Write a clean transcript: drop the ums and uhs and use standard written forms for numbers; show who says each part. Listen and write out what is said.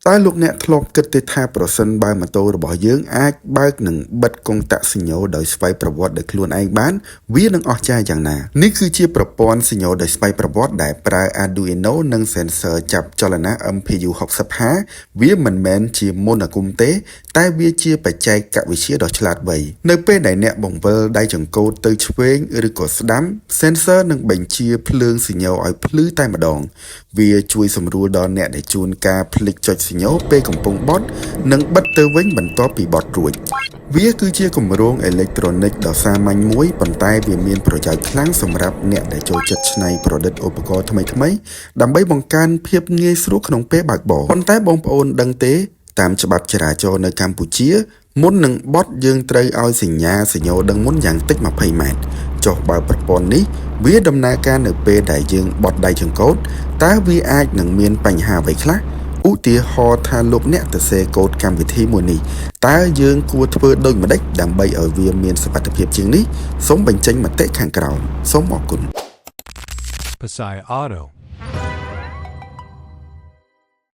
Speaker 1: តើលោកអ្នកធ្លាប់គិតទេថាប្រសិនបើម៉ូតូរបស់យើងអាចបើកនិងបិទកុងតាក់សញ្ញោដោយស្វ័យប្រវត្តិដោយខ្លួនឯងបានវានឹងអស្ចារ្យយ៉ាងណានេះគឺជាប្រព័ន្ធសញ្ញោដោយស្វ័យប្រវត្តិដែលប្រើ Arduino និង sensor ចាប់ចលនា MPU 60H វាមិនមែនជាមន្តអាគមទេតែវាជាបច្ចេកវិទ្យាដ៏ឆ្លាតវៃនៅពេលដែលអ្នកបង្វិលដៃចង្កូតទៅឆ្វេងឬក៏ស្ដាំ sensor នឹងបញ្ជាភ្លើងសញ្ញោឲ្យភ្លឺតែម្ដងវាជួយសម្រួលដល់អ្នកដែលជួនកាលភ្លេចចុចសញ្ញោពេលកំពុងបត់និងបិទទៅវិញបន្ទាប់ពីបត់រួចវាគឺជាគម្រោងអេឡិចត្រូនិកដ៏សាមញ្ញមួយប៉ុន្តែវាមានប្រយោជន៍ខ្លាំងសម្រាប់អ្នកដែលចូលចិត្តច្នៃប្រឌិតឧបករណ៍ថ្មីៗដើម្បីបង្កើនភាពងាយស្រួលក្នុងពេលបើកបរប៉ុន្តែបងប្អូនដឹងទេតាមច្បាប់ចរាចរណ៍នៅកម្ពុជាមុននឹងបត់យើងត្រូវឲ្យសញ្ញាសញ្ញោដឹងមុនយ៉ាងតិច20ម៉ែត្រចុះបើប្រព័ន្ធនេះវាដំណើរការនៅពេលដែលយើងបត់ដៃចង្កូតតើវាអាចនឹងមានបញ្ហាអ្វីខ្លះឧទាហរណ៍ថាលោកអ្នកទៅសេកូដកម្មវិធីមួយនេះតើយើងគួរធ្វើដូចម្តេចដើម្បីឲ្យវាមានសុវត្ថិភាពជាងនេះសូមបញ្ចេញមតិខាងក្រោមសូមអរគុណ
Speaker 2: Pasai Auto